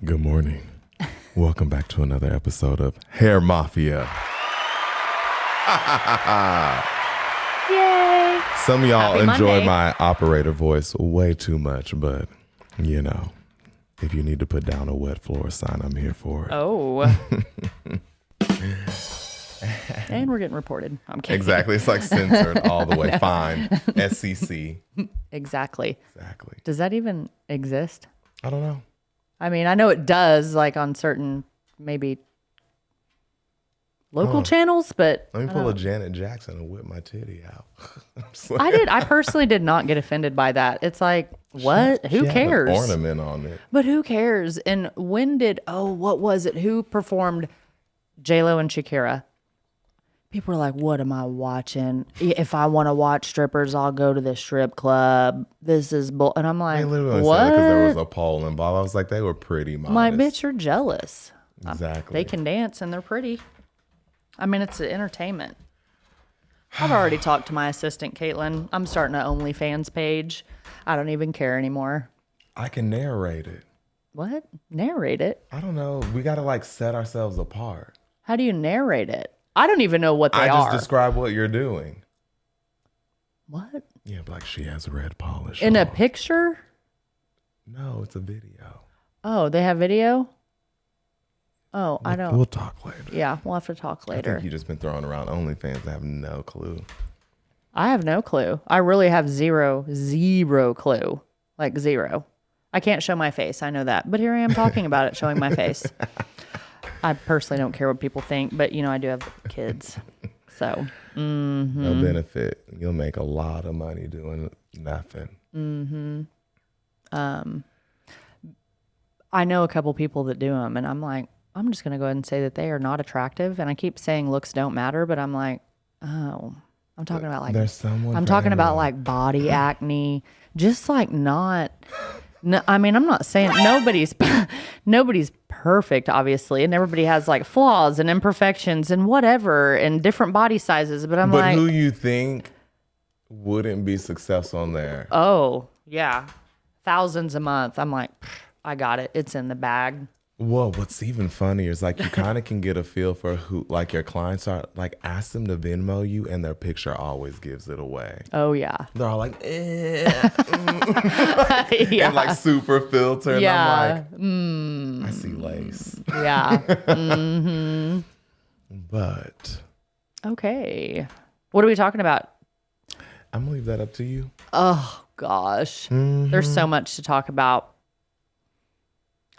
Good morning. Welcome back to another episode of Hair Mafia. Yay! Some of y'all Happy enjoy Monday. my operator voice way too much, but you know, if you need to put down a wet floor sign, I'm here for it. Oh. And we're getting reported. I'm kidding. Exactly. It's like censored all the way. Fine. SCC. Exactly. Exactly. Does that even exist? I don't know. I mean, I know it does, like on certain maybe local channels, but Let me pull a Janet Jackson and whip my titty out. I personally did not get offended by that. It's like, what? She Who had an cares? ornament on it. But who cares? And when did, what was it? Who performed J-Lo and Shakira? People are like, what am I watching? If I want to watch strippers, I'll go to the strip club. This is bull. And I'm like, They literally what? said it because there was a pole involved. I was like, they were pretty modest. My bitch, you're jealous. Exactly. They can dance and they're pretty. I mean, it's entertainment. I've already talked to my assistant, Caitlin. I'm starting an OnlyFans page. I don't even care anymore. I can narrate it. What? Narrate it? I don't know. We got to like set ourselves apart. How do you narrate it? I don't even know what they I are. just describe what you're doing. What? Yeah, like she has red polish In a on. picture? No, it's a video. Oh, they have video? Oh, I don't. We'll talk later. Yeah, we'll have to talk I later. think you just been throwing around OnlyFans. I have no clue. I have no clue. I really have zero clue. Like zero. I can't show my face. I know that. But here I am talking about it, showing my face. I personally don't care what people think, but you know, I do have kids. So, No benefit. You'll make a lot of money doing nothing. I know a couple people that do them, and I'm like, I'm just going to go ahead and say that they are not attractive. And I keep saying looks don't matter, but I'm like, oh, I'm talking about like, There's someone I'm for talking about everyone. like body acne, just like not, no, I mean, I'm not saying nobody's perfect, obviously. And everybody has like flaws and imperfections and whatever and different body sizes. But I'm But like, who you think wouldn't be successful on there? oh yeah, thousands a month. I'm like, I got it. It's in the bag. Well, what's even funnier is like you kind of can get a feel for who like your clients are. Like ask them to Venmo you and their picture always gives it away. Oh yeah. They're all like, Yeah. and like super filtered. Yeah. And I'm like, I see lace. Yeah. But Okay. What are we talking about? I'm gonna leave that up to you. Oh gosh. There's so much to talk about.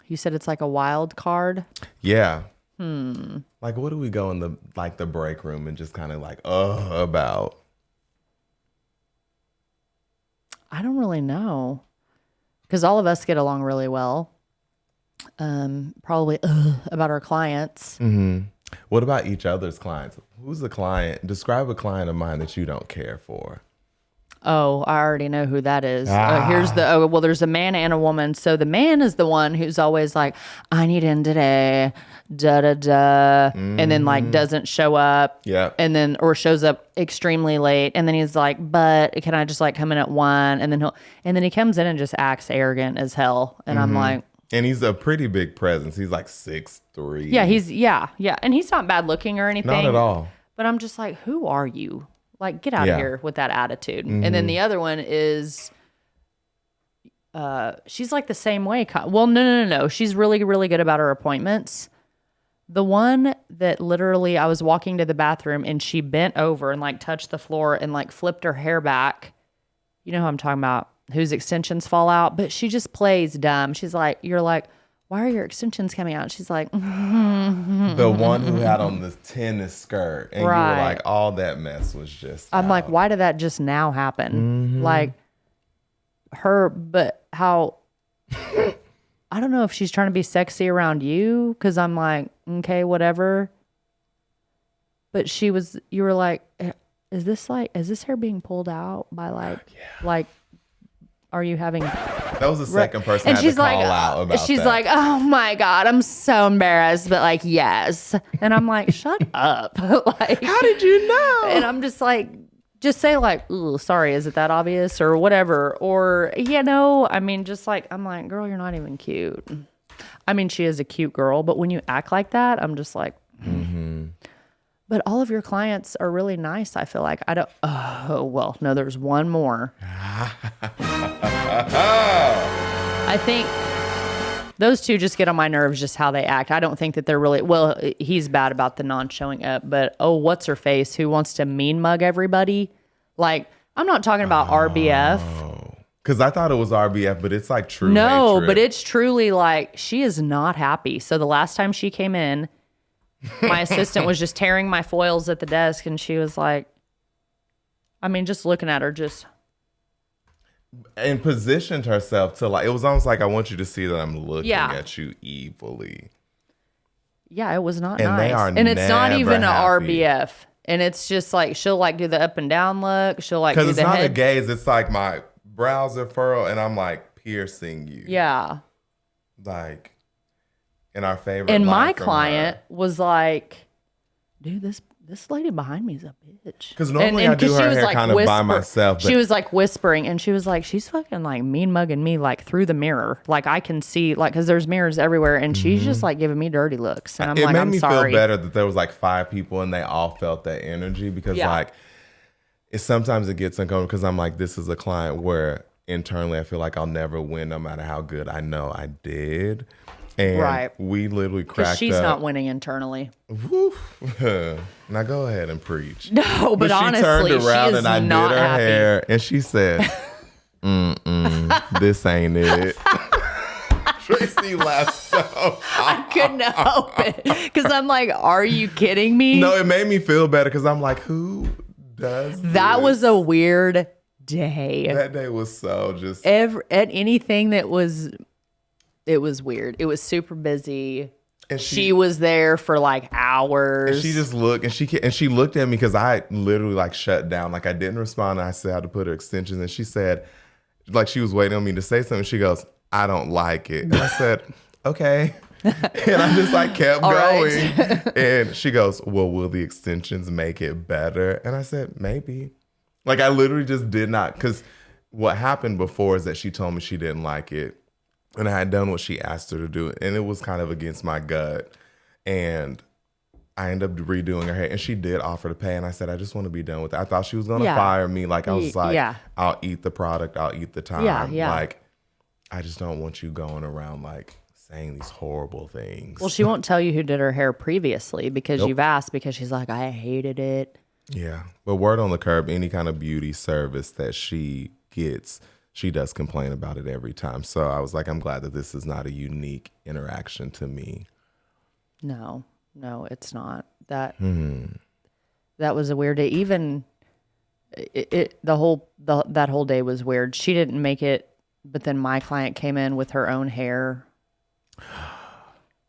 You said it's like a wild card. Yeah. Like what do we go in the break room and just kind of like about? I don't really know. Because all of us get along really well. Probably about our clients. What about each other's clients? Who's the client? Describe a client of mine that you don't care for. Oh, I already know who that is. There's a man and a woman. So the man is the one who's always like, I need in today, da da da, and then like doesn't show up. Yeah. And then, or shows up extremely late. And then he's like, but can I just like come in at 1? And then he comes in and just acts arrogant as hell. And I'm like, And he's a pretty big presence. He's like 6'3". yeah. And he's not bad looking or anything. Not at all. But I'm just like, who are you? Like, get out of here with that attitude. And then the other one is, she's like the same way. Well, no. She's really, really good about her appointments. The one that literally I was walking to the bathroom and she bent over and like touched the floor and like flipped her hair back. You know who I'm talking about, whose extensions fall out, but she just plays dumb. She's like, you're like, why are your extensions coming out? She's like, The one who had on this tennis skirt. And you were like, all that mess was just I'm out. like, why did that just now happen? Like but how, I don't know if she's trying to be sexy around you. Cause I'm like, okay, whatever. But you were like, is this hair being pulled out by like, are you having That was the second person And I had she's to call like, out about she's that. like, oh my God, I'm so embarrassed. But like, yes. And I'm like, shut up. Like, how did you know? and I'm just like, just say like, ooh, sorry, is it that obvious or whatever? Or, I mean, just like, I'm like, girl, you're not even cute. I mean, she is a cute girl, but when you act like that, I'm just like, But all of your clients are really nice, I feel like. Oh, well, no, there's one more. I think those two just get on my nerves, just how they act. I don't think that they're really, well, he's bad about the non-showing up, but what's her face who wants to mean mug everybody? Like, I'm not talking about RBF. Because I thought it was RBF, but it's like true No, hatred. but it's truly like, she is not happy. So the last time she came in, my assistant was just tearing my foils at the desk, and she was like, I mean, just looking at her, just. And positioned herself to like, it was almost like, I want you to see that I'm looking at you evilly. Yeah, it was not And nice. they are And it's not never even happy. an RBF. And it's just like, she'll like do the up and down look. She'll like do Because the it's not head. a gaze, it's like my brows are furrowed and I'm like piercing you. Yeah. Like, in our favorite And line my from client her. was like, dude, this lady behind me is a bitch. Because normally I do 'cause her she was, hair like, kind of by myself. She was like whispering, and she was like, she's fucking like mean mugging me like through the mirror. Like I can see, like, because there's mirrors everywhere, and she's just like giving me dirty looks. And I'm it like, made I'm me sorry. feel better that there was like 5 people and they all felt that energy because like sometimes it gets uncomfortable because I'm like, this is a client where internally I feel like I'll never win no matter how good I know I did. And we literally cracked Because she's up. not winning internally. Now go ahead and preach. No, but she honestly, turned around she is and I not did her happy. hair and she said, this ain't it. Tracy laughed so hard. I couldn't help it because I'm like, are you kidding me? No, it made me feel better because I'm like, who does That this? was a weird day. That day was so just. At anything that was, it was weird. It was super busy. And She was there for like hours. And she just looked and she looked at me because I literally like shut down. Like I didn't respond. And I said I had to put her extensions. And she said, like she was waiting on me to say something. She goes, I don't like it. And I said, okay. And I just like kept going. And she goes, well, will the extensions make it better? And I said, maybe. Like I literally just did not. Because what happened before is that she told me she didn't like it. And I had done what she asked her to do. And it was kind of against my gut. And I ended up redoing her hair. And she did offer to pay. And I said, I just want to be done with it. I thought she was going to fire me. Like, I was like, I'll eat the product. I'll eat the time. Like, I just don't want you going around, like, saying these horrible things. Well, she won't tell you who did her hair previously because you've asked, because she's like, I hated it. Yeah. But word on the curb, any kind of beauty service that she gets, she does complain about it every time. So I was like, I'm glad that this is not a unique interaction to me. No, it's not. That was a weird day. Even that whole day was weird. She didn't make it, but then my client came in with her own hair.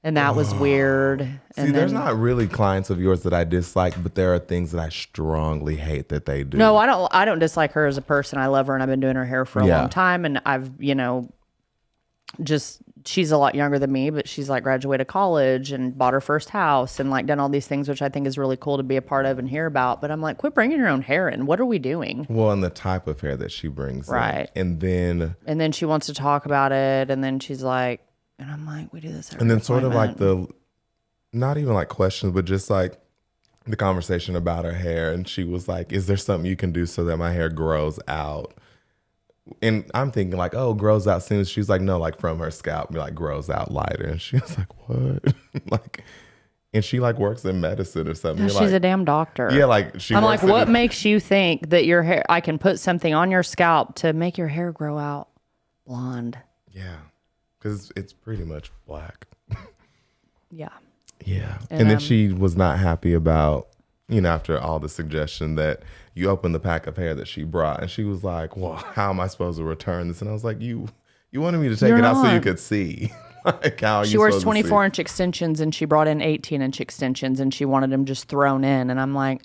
And that was weird. See, there's not really clients of yours that I dislike, but there are things that I strongly hate that they do. No, I don't dislike her as a person. I love her, and I've been doing her hair for a long time. And I've, she's a lot younger than me, but she's like graduated college and bought her first house and like done all these things, which I think is really cool to be a part of and hear about. But I'm like, quit bringing your own hair in. What are we doing? Well, and the type of hair that she brings in. And then she wants to talk about it. And then she's like, and I'm like, we do this every And then sort of like appointment. not even like questions, but just like the conversation about her hair. And she was like, is there something you can do so that my hair grows out? And I'm thinking like, oh, grows out soon. She's like, no, like from her scalp, like grows out lighter. And she was like, what? Like, and she like works in medicine or something. Yeah, she's a damn doctor. Yeah, like I'm like, what makes you think that your hair, I can put something on your scalp to make your hair grow out blonde? Yeah, because it's pretty much black. Yeah. Yeah. And then she was not happy about, after all the suggestion that you open the pack of hair that she brought. And she was like, well, how am I supposed to return this? And I was like, you wanted me to take it out so you could see. Like, how are she you wears supposed to see? 24-inch extensions, and she brought in 18-inch extensions, and she wanted them just thrown in. And I'm like,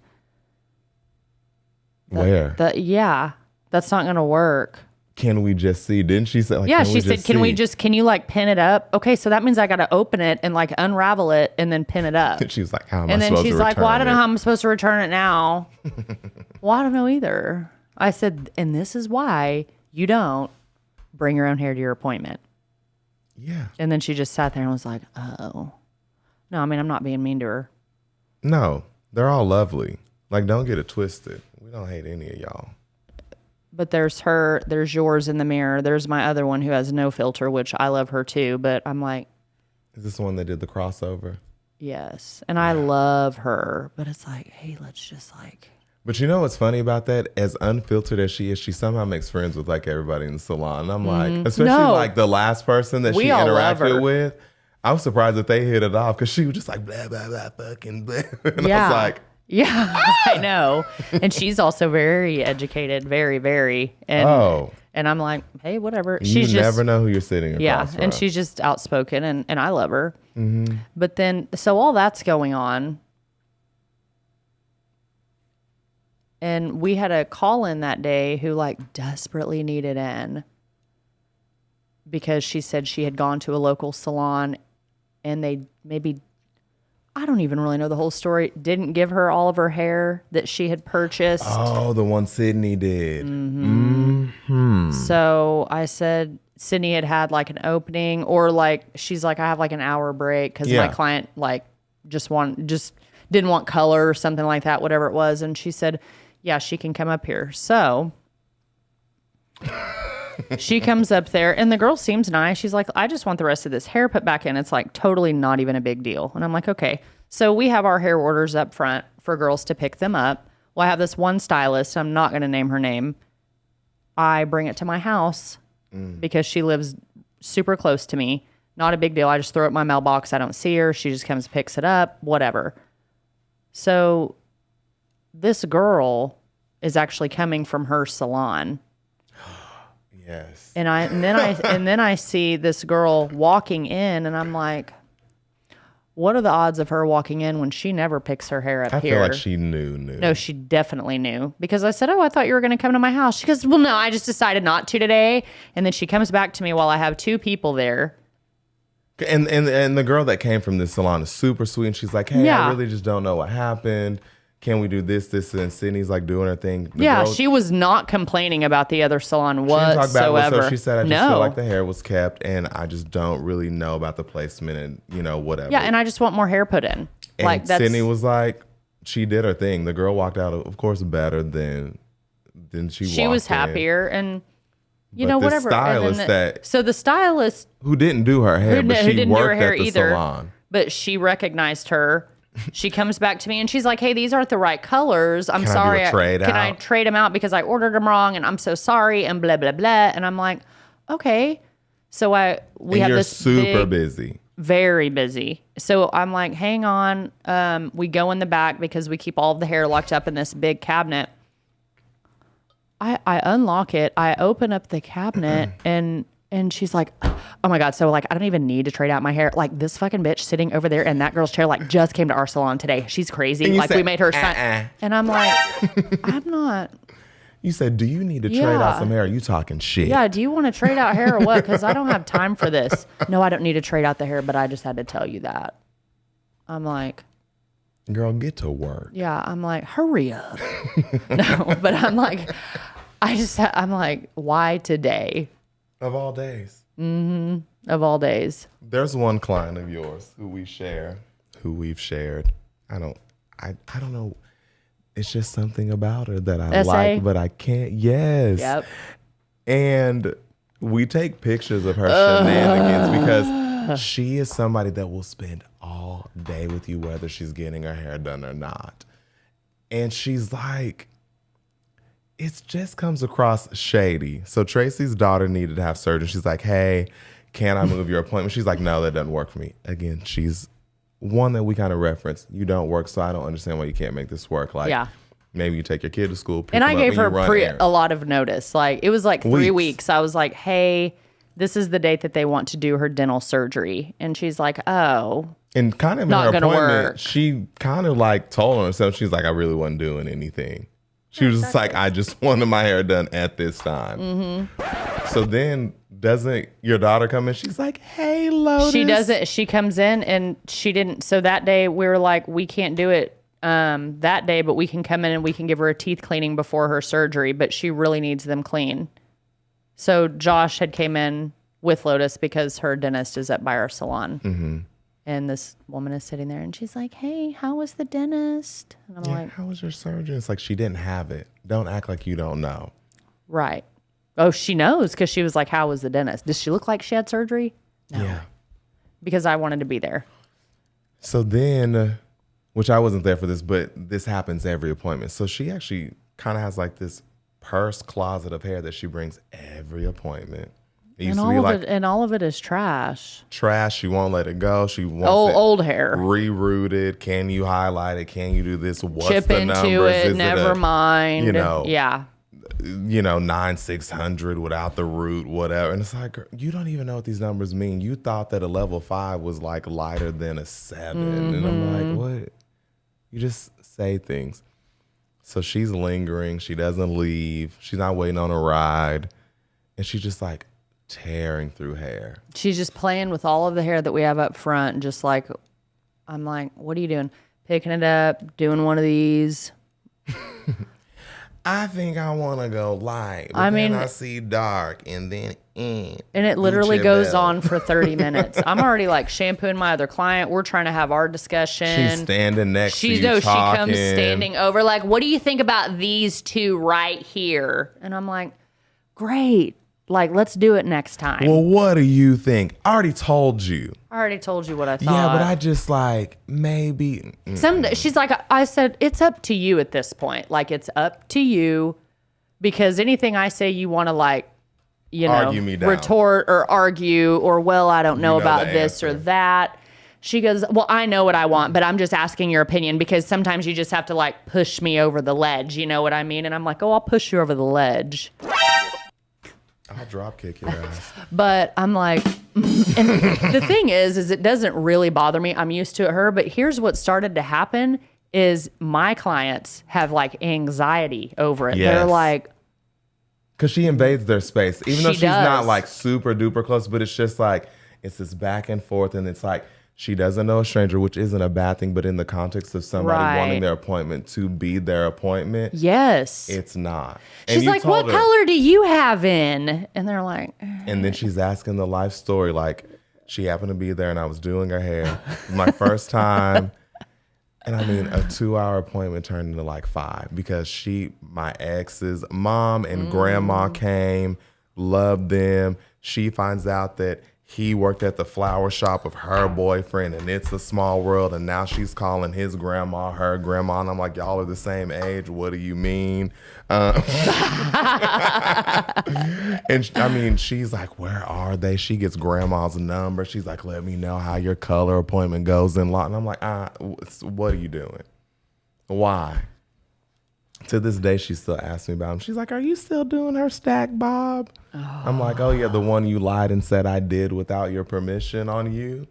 where? that's not going to work. can we just see? Didn't she say, like, Yeah, can she said, can you like pin it up? Okay, so that means I got to open it and like unravel it and then pin it up. She was like, how am I And then supposed to she's like, well, I don't know return how I'm supposed to return it now. Well, I don't know either. I said, and this is why you don't bring your own hair to your appointment. Yeah. And then she just sat there and was like, oh. No, I mean, I'm not being mean to her. No, they're all lovely. Like, don't get it twisted. We don't hate any of y'all. But there's yours in the mirror. There's my other one who has no filter, which I love her too. But I'm like, is this the one that did the crossover? yes. And I love her. But it's like, hey, let's just like. But you know what's funny about that? As unfiltered as she is, she somehow makes friends with like everybody in the salon. And I'm like, especially like the last person that she interacted with. I was surprised that they hit it off because she was just like, blah, blah, blah, fucking blah. And I was like, yeah, I know. And she's also very educated, very, very. And, and I'm like, hey, whatever. You never know who you're sitting across from. And she's just outspoken, and I love her. Mm-hmm. But then, so all that's going on. And we had a call-in that day who like desperately needed in because she said she had gone to a local salon and they maybe, I don't even really know the whole story, didn't give her all of her hair that she had purchased. Oh, the one Sydney did. So I said Sydney had like an opening, or like, she's like, I have like an hour break because my client like just didn't want color or something like that, whatever it was. And she said, yeah, she can come up here. So she comes up there and the girl seems nice. She's like, I just want the rest of this hair put back in. It's like totally not even a big deal. And I'm like, okay. So we have our hair orders up front for girls to pick them up. Well, I have this one stylist. I'm not going to name her name. I bring it to my house because she lives super close to me. Not a big deal. I just throw it in my mailbox. I don't see her. She just comes, picks it up, whatever. So this girl is actually coming from her salon. Yes. And then I see this girl walking in, and I'm like, what are the odds of her walking in when she never picks her hair up here? I feel like she knew. No, she definitely knew, because I said, oh, I thought you were going to come to my house. She goes, well, no, I just decided not to today. And then she comes back to me while I have two people there. And the girl that came from this salon is super sweet. And she's like, hey, I really just don't know what happened. Can we do this? And Sydney's like doing her thing. She was not complaining about the other salon whatsoever. So she said, I just feel like the hair was kept and I just don't really know about the placement and, you know, whatever. Yeah, and I just want more hair put in. And like Sydney was like, she did her thing. The girl walked out, of course, better than she was happier and, you know, whatever. So the stylist who didn't do her hair, but she didn't worked do her hair at the either, salon. But she recognized her. She comes back to me and she's like, hey, these aren't the right colors. I'm sorry. Can I trade them out because I ordered them wrong and I'm so sorry and blah, blah, blah. And I'm like, okay. So we have this super busy. Very busy. So I'm like, hang on. We go in the back because we keep all of the hair locked up in this big cabinet. I unlock it. I open up the cabinet and she's like, oh my God. So like, I don't even need to trade out my hair. Like this fucking bitch sitting over there in that girl's chair, like just came to our salon today. She's crazy. Like we made her sign. And I'm like, I'm not. You said, do you need to trade out some hair? Are you talking shit? Yeah. Do you want to trade out hair or what? Because I don't have time for this. No, I don't need to trade out the hair, but I just had to tell you that. I'm like, girl, get to work. Yeah. I'm like, hurry up. No, but I'm like, I'm like, why today? Of all days. Mm-hmm. Of all days. There's one client of yours who we've shared. I don't know. It's just something about her that I like, but I can't. Yes. Yep. And we take pictures of her shenanigans because she is somebody that will spend all day with you, whether she's getting her hair done or not. And she's like, it just comes across shady. So Tracy's daughter needed to have surgery. She's like, hey, can I move your appointment? She's like, no, that doesn't work for me. Again, she's one that we kind of reference. You don't work, so I don't understand why you can't make this work. Like, maybe you take your kid to school. And I gave her a lot of notice. Like, it was like 3 weeks. I was like, hey, this is the date that they want to do her dental surgery. And she's like, oh. And kind of not in her gonna appointment, work. She kind of like told herself, she's like, I really wasn't doing anything. She was just like, I just wanted my hair done at this time. Mm-hmm. So then doesn't your daughter come in? She's like, hey, Lotus. She doesn't. She comes in and she didn't. So that day we were like, we can't do it that day, but we can come in and we can give her a teeth cleaning before her surgery, but she really needs them clean. So Josh had came in with Lotus because her dentist is by our salon. Mm-hmm. And this woman is sitting there and she's like, hey, how was the dentist? And I'm like, how was your surgery? It's like, she didn't have it. Don't act like you don't know. Right. Oh, she knows because she was like, how was the dentist? Does she look like she had surgery? No. Yeah. Because I wanted to be there. So then, which I wasn't there for this, but this happens every appointment. So she actually kind of has like this purse closet of hair that she brings every appointment. It used to be like all of it is trash. Trash. She won't let it go. She wants old hair. Rerouted. Can you highlight it? Can you do this? What's Chip the into numbers? it. Is Never it mind. Yeah. 9,600 without the root, whatever. And it's like, you don't even know what these numbers mean. You thought that a level 5 was like lighter than a 7. Mm-hmm. And I'm like, what? You just say things. So she's lingering. She doesn't leave. She's not waiting on a ride. And she's just like tearing through hair. She's just playing with all of the hair that we have up front. Just like, I'm like, what are you doing? Picking it up, doing one of these. I think I want to go light. But then I see dark and then and it literally goes on for 30 minutes. I'm already like shampooing my other client. We're trying to have our discussion. She's standing next to you She talking. comes standing over like, what do you think about these two right here? And I'm like, great. Like, let's do it next time. Well, what do you think? I already told you. I already told you what I thought. Yeah, but I just like, maybe. She's like, I said, it's up to you at this point. Like, it's up to you because anything I say you want to like, argue me down. Retort or argue or, well, I don't know about this or that. She goes, well, I know what I want, but I'm just asking your opinion because sometimes you just have to like push me over the ledge. You know what I mean? And I'm like, oh, I'll push you over the ledge. I'll drop kick your ass. But I'm like, and the thing is it doesn't really bother me. I'm used to her. But here's what started to happen is my clients have like anxiety over it. Yes. They're like, because she invades their space, even though she's not like super duper close, but it's just like, it's this back and forth. And it's like, she doesn't know a stranger, which isn't a bad thing, but in the context of somebody wanting their appointment to be their appointment, yes, it's not. She's like, what color do you have in? And they're like, and then she's asking the life story. Like, she happened to be there and I was doing her hair. My first time. And I mean, a 2-hour appointment turned into like 5 because my ex's mom and grandma came, loved them. She finds out that he worked at the flower shop of her boyfriend and it's a small world. And now she's calling his grandma her grandma. And I'm like, y'all are the same age. What do you mean? And I mean, she's like, where are they? She gets grandma's number. She's like, let me know how your color appointment goes in law. And I'm like, what are you doing? Why? To this day, she still asks me about him. She's like, are you still doing her stack, Bob? Oh. I'm like, oh, yeah, the one you lied and said I did without your permission on you.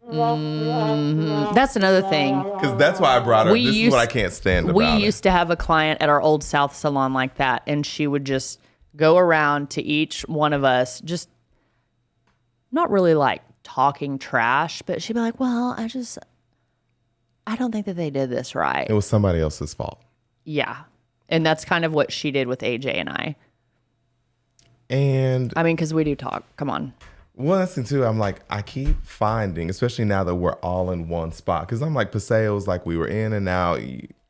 Mm-hmm. That's another thing. Because that's why I brought her. This is what I can't stand about We used to have a client at our Old South salon like that, and she would just go around to each one of us, just not really like talking trash, but she'd be like, well, I don't think that they did this right. It was somebody else's fault. Yeah. And that's kind of what she did with AJ and I. And I mean, because we do talk. Come on. Well, that's the thing too. I'm like, I keep finding, especially now that we're all in one spot, because I'm like, Paseo's like we were in and out.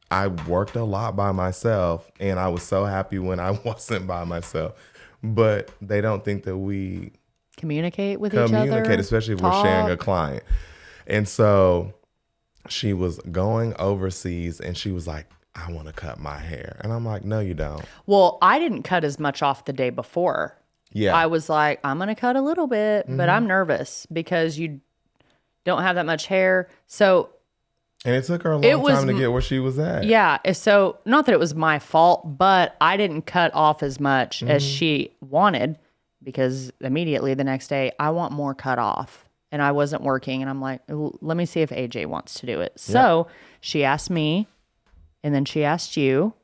I worked a lot by myself, and I was so happy when I wasn't by myself. But they don't think that we communicate with each other. Especially if we're sharing a client. And so she was going overseas, and she was like, I want to cut my hair. And I'm like, no, you don't. Well, I didn't cut as much off the day before. Yeah. I was like, I'm going to cut a little bit, but I'm nervous because you don't have that much hair. So. And it took her a long time to get where she was at. Yeah. So not that it was my fault, but I didn't cut off as much as she wanted because immediately the next day I want more cut off. And I wasn't working. And I'm like, let me see if AJ wants to do it. So she asked me. And then she asked you.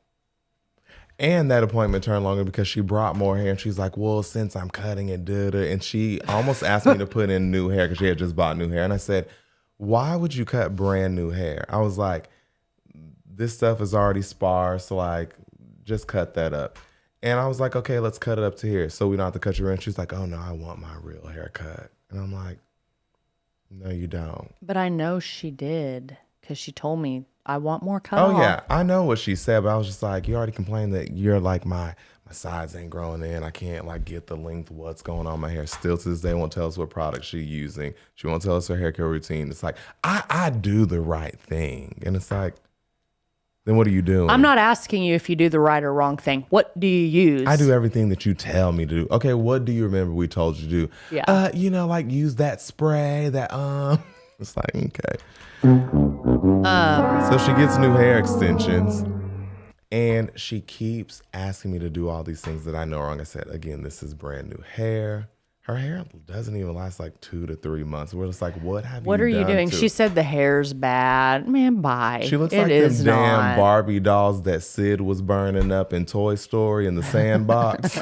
And that appointment turned longer because she brought more hair. And she's like, well, since I'm cutting it, and she almost asked me to put in new hair because she had just bought new hair. And I said, why would you cut brand new hair? I was like, this stuff is already sparse. Like, just cut that up. And I was like, okay, let's cut it up to here so we don't have to cut your hair. And she's like, oh, no, I want my real haircut. And I'm like, no, you don't. But I know she did because she told me I want more cut Oh, off. yeah. I know what she said, but I was just like, you already complained that you're like, my sides ain't growing in. I can't like get the length of what's going on in my hair. Still to this day, won't tell us what product she's using. She won't tell us her hair care routine. It's like, I do the right thing. And it's like, then what are you doing? I'm not asking you if you do the right or wrong thing. What do you use? I do everything that you tell me to do. Okay, what do you remember we told you to do? Yeah. Like use that spray, that It's like, okay. So she gets new hair extensions and she keeps asking me to do all these things that I know are wrong. I said, again, this is brand new hair. Her hair doesn't even last like 2 to 3 months. We're just like, what are you doing? She said the hair's bad. Man, bye. She looks like them damn Barbie dolls that Sid was burning up in Toy Story in the sandbox.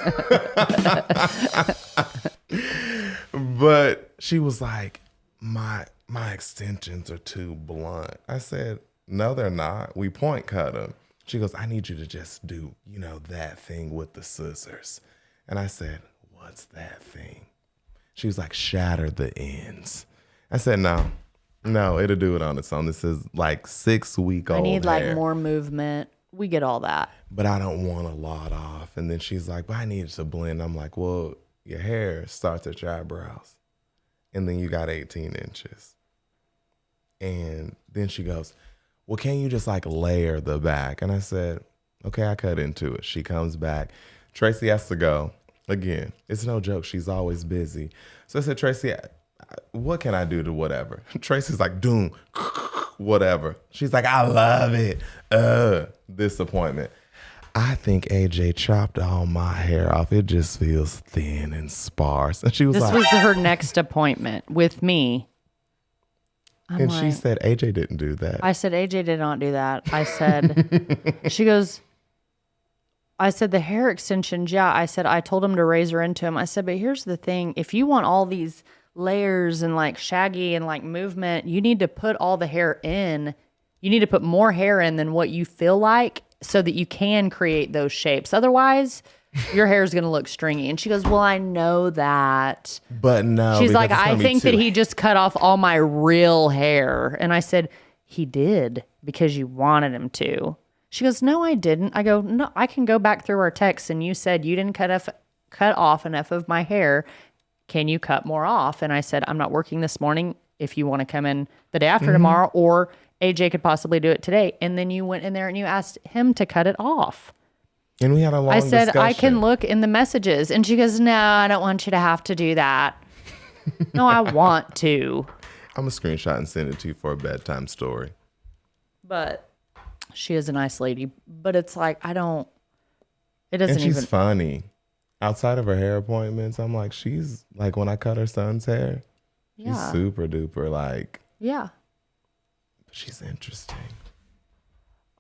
But she was like, my extensions are too blunt. I said, no, they're not. We point cut them. She goes, I need you to just do, that thing with the scissors. And I said, what's that thing? She was like, shatter the ends. I said, no, it'll do it on its own. This is like 6-week-old I need hair. like more movement. We get all that. But I don't want a lot off. And then she's like, but I need it to blend. I'm like, well, your hair starts at your eyebrows. And then you got 18 inches. And then she goes, well, can you just like layer the back? And I said, okay, I cut into it. She comes back. Tracy has to go. Again, it's no joke. She's always busy. So I said, Tracy, what can I do to whatever? Tracy's like, doom, whatever. She's like, I love it. Disappointment. I think AJ chopped all my hair off. It just feels thin and sparse. And she was This like, was her next appointment with me. She said, AJ didn't do that. I said, AJ did not do that. I said, she goes, I said, the hair extensions, yeah. I said, I told him to razor into him. I said, but here's the thing. If you want all these layers and like shaggy and like movement, you need to put all the hair in. You need to put more hair in than what you feel like so that you can create those shapes. Otherwise, your hair is going to look stringy. And she goes, well, I know that. But no. She's like, I think that he just cut off all my real hair. And I said, he did because you wanted him to. She goes, no, I didn't. I go, no, I can go back through our texts and you said you didn't cut off enough of my hair. Can you cut more off? And I said, I'm not working this morning. If you want to come in the day after tomorrow, or AJ could possibly do it today. And then you went in there and you asked him to cut it off. And we had a long discussion. I said, I can look in the messages. And she goes, no, I don't want you to have to do that. No, I want to. I'm going to screenshot and send it to you for a bedtime story. But she is a nice lady. But it's like, it doesn't even. And she's funny. Outside of her hair appointments, I'm like, she's like, when I cut her son's hair, she's super duper like. Yeah. She's interesting.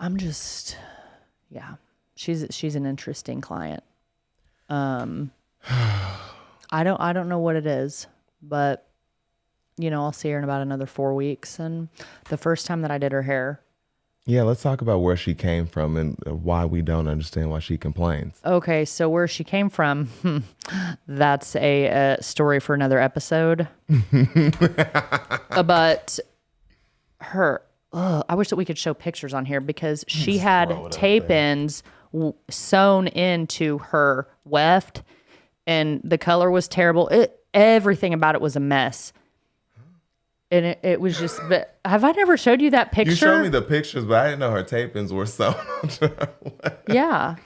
I'm just, she's an interesting client. I don't know what it is, but I'll see her in about another 4 weeks. And the first time that I did her hair. Yeah, let's talk about where she came from and why we don't understand why she complains. Okay, so where she came from, that's a story for another episode. But I wish that we could show pictures on here because she had tape ends sewn into her weft and the color was terrible. Everything about it was a mess. And it was just, but have I never showed you that picture? You showed me the pictures, but I didn't know her tape ends were sewn onto her weft. Yeah.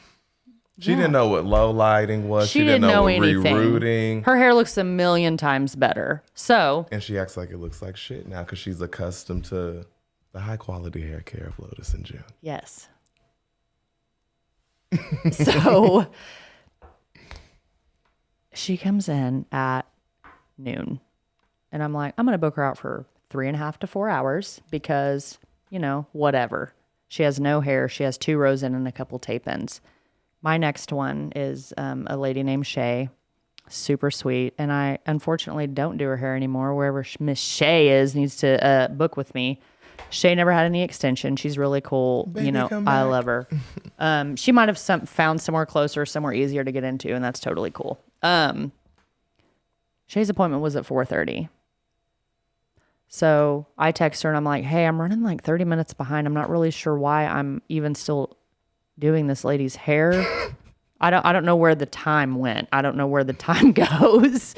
She didn't know what low lighting was. She didn't know what anything. Rerouting. Her hair looks a million times better. So. And she acts like it looks like shit now because she's accustomed to the high quality hair care of Lotus and June. Yes. So she comes in at noon. And I'm like, I'm going to book her out for 3.5 to 4 hours because, whatever. She has no hair. She has 2 rows in and a couple tape ends. My next one is a lady named Shay. Super sweet. And I unfortunately don't do her hair anymore. Wherever Miss Shay is needs to book with me. Shay never had any extension. She's really cool. Baby, you know, come I back. love her. She might have found somewhere closer, somewhere easier to get into, and that's totally cool. Shay's appointment was at 4:30. So I text her and I'm like, hey, I'm running like 30 minutes behind. I'm not really sure why I'm even still doing this lady's hair. I don't know where the time went. I don't know where the time goes.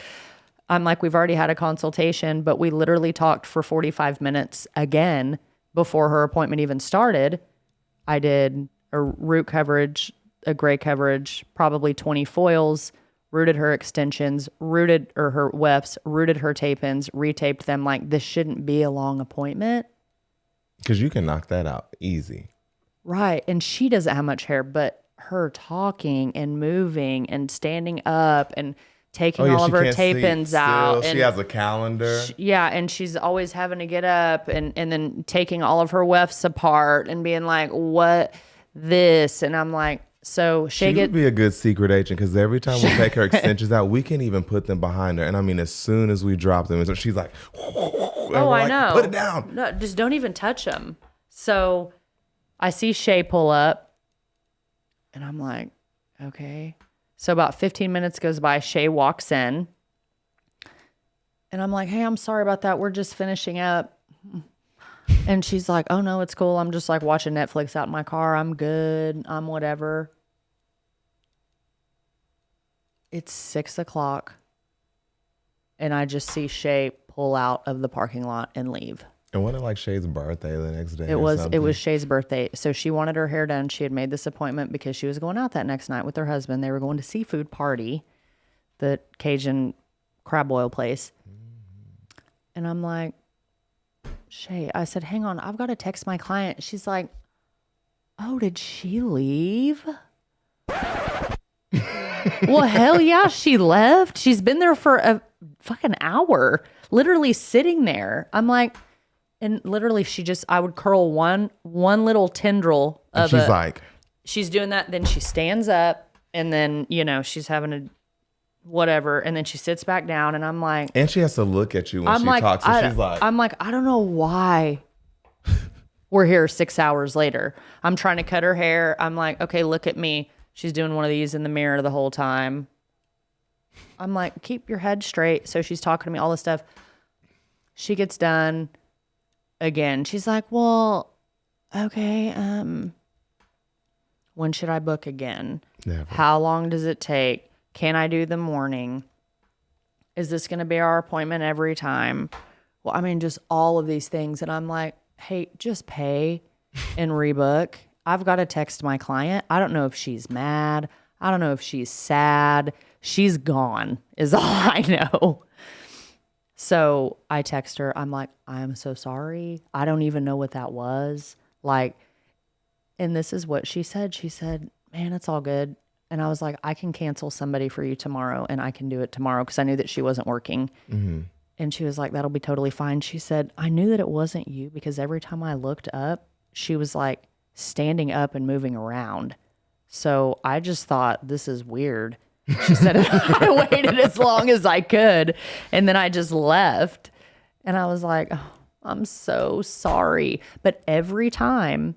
I'm like, we've already had a consultation, but we literally talked for 45 minutes again before her appointment even started. I did a root coverage, a gray coverage, probably 20 foils, rooted her extensions, rooted or her wefts, rooted her tape-ins, retaped them. Like, this shouldn't be a long appointment. Because you can knock that out easy. Right. And she doesn't have much hair, but her talking and moving and standing up and taking all of her tape-ins out. She has a calendar. And she's always having to get up and then taking all of her wefts apart and being like, what this? And I'm like, so she would be a good secret agent because every time we take her extensions out, we can even put them behind her. And I mean, as soon as we drop them, she's like, oh, I know. Put it down. No, just don't even touch them. So I see Shay pull up and I'm like, okay. So about 15 minutes goes by. Shay walks in and I'm like, hey, I'm sorry about that. We're just finishing up. And she's like, oh no, it's cool. I'm just like watching Netflix out in my car. I'm good. I'm whatever. It's 6:00 and I just see Shay pull out of the parking lot and leave. And wasn't it like Shay's birthday the next day? It was Shay's birthday. So she wanted her hair done. She had made this appointment because she was going out that next night with her husband. They were going to seafood party, the Cajun crab boil place. And I'm like, Shay, I said, hang on, I've got to text my client. She's like, oh, did she leave? Well, hell yeah, she left. She's been there for a fucking hour, literally sitting there. I'm like, and literally I would curl one little tendril of she's doing that. Then she stands up and then, she's having a whatever. And then she sits back down and I'm like, and she has to look at you when she talks. So she's like, I'm like, I don't know why we're here 6 hours later. I'm trying to cut her hair. I'm like, okay, look at me. She's doing one of these in the mirror the whole time. I'm like, keep your head straight. So she's talking to me, all this stuff. She gets done again. She's like, well, okay, when should I book again? Never. How long does it take? Can I do the morning? Is this going to be our appointment every time? Well, I mean, just all of these things. And I'm like, hey, just pay and rebook. I've got to text my client. I don't know if she's mad. I don't know if she's sad. She's gone is all I know. So I text her. I'm like, I am so sorry. I don't even know what that was. Like, and this is what she said. She said, man, it's all good. And I was like, I can cancel somebody for you tomorrow and I can do it tomorrow because I knew that she wasn't working. Mm-hmm. And she was like, that'll be totally fine. She said, I knew that it wasn't you because every time I looked up, she was like standing up and moving around. So I just thought, this is weird. She said, I waited as long as I could. And then I just left. And I was like, oh, I'm so sorry. But every time,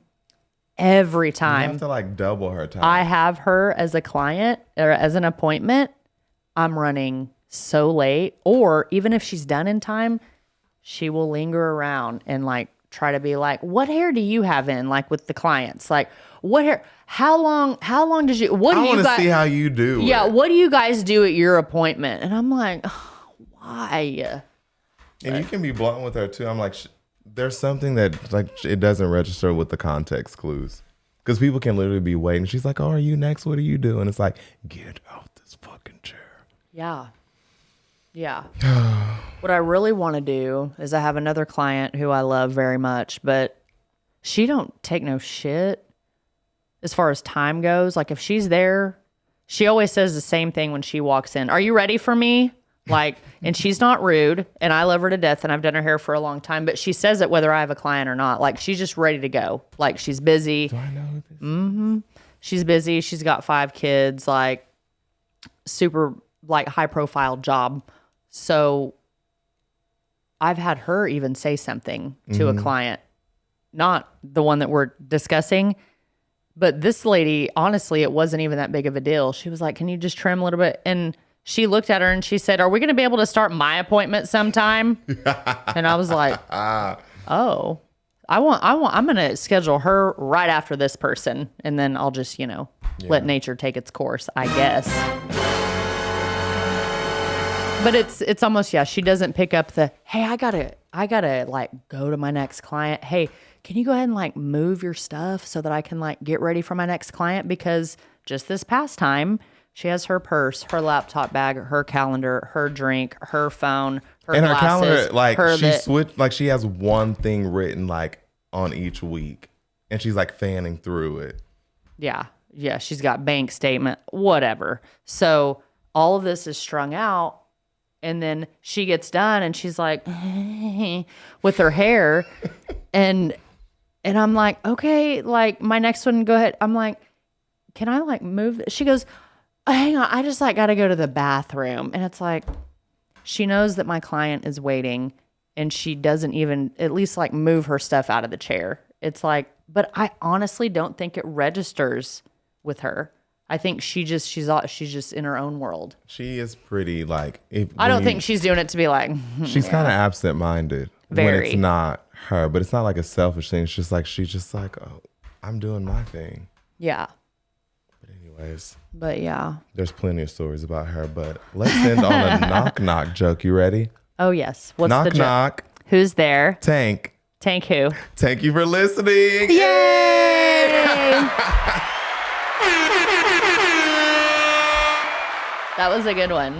you have to like double her time. I have her as a client or as an appointment, I'm running so late. Or even if she's done in time, she will linger around and like try to be like, what hair do you have in? Like with the clients, like what hair, how long did you, what do you guys, I want to see how you do. Yeah. What do you guys do at your appointment? And I'm like, oh, why? And you can be blunt with her too. I'm like, there's something that like it doesn't register with the context clues. Because people can literally be waiting. She's like, oh, are you next? What are you doing? It's like, get out this fucking chair. Yeah. Yeah. What I really want to do is I have another client who I love very much, but she don't take no shit as far as time goes. Like if she's there, she always says the same thing when she walks in. Are you ready for me? Like, and she's not rude and I love her to death and I've done her hair for a long time, but she says it whether I have a client or not. Like she's just ready to go. Like she's busy. Do I know who this is? Mm-hmm. She's busy. She's got 5 kids, like super like high profile job. So I've had her even say something to a client, not the one that we're discussing, but this lady, honestly, it wasn't even that big of a deal. She was like, can you just trim a little bit? And she looked at her and she said, are we going to be able to start my appointment sometime? And I was like, oh, I'm going to schedule her right after this person. And then I'll just, let nature take its course, I guess. But it's almost, she doesn't pick up the, hey, I gotta like go to my next client. Hey, can you go ahead and like move your stuff so that I can like get ready for my next client? Because just this past time, she has her purse, her laptop bag, her calendar, her drink, her phone, her and glasses, her calendar, like she that, switched, like she has one thing written like on each week, and she's like fanning through it. Yeah, she's got bank statement, whatever. So all of this is strung out. And then she gets done and she's like, with her hair. And I'm like, okay, like my next one, go ahead. I'm like, can I like move? She goes, oh, hang on. I just like got to go to the bathroom. And it's like, she knows that my client is waiting and she doesn't even at least like move her stuff out of the chair. It's like, but I honestly don't think it registers with her. I think she's just in her own world. She is pretty like. I don't think she's doing it to be like. She's kind of absent-minded when it's not her, but it's not like a selfish thing. It's just like she's just like, oh, I'm doing my thing. Yeah. But anyways. But yeah. There's plenty of stories about her, but let's end on a knock joke. You ready? Oh yes. What's the joke? Knock. Who's there? Tank. Tank who? Thank you for listening. Yay! That was a good one.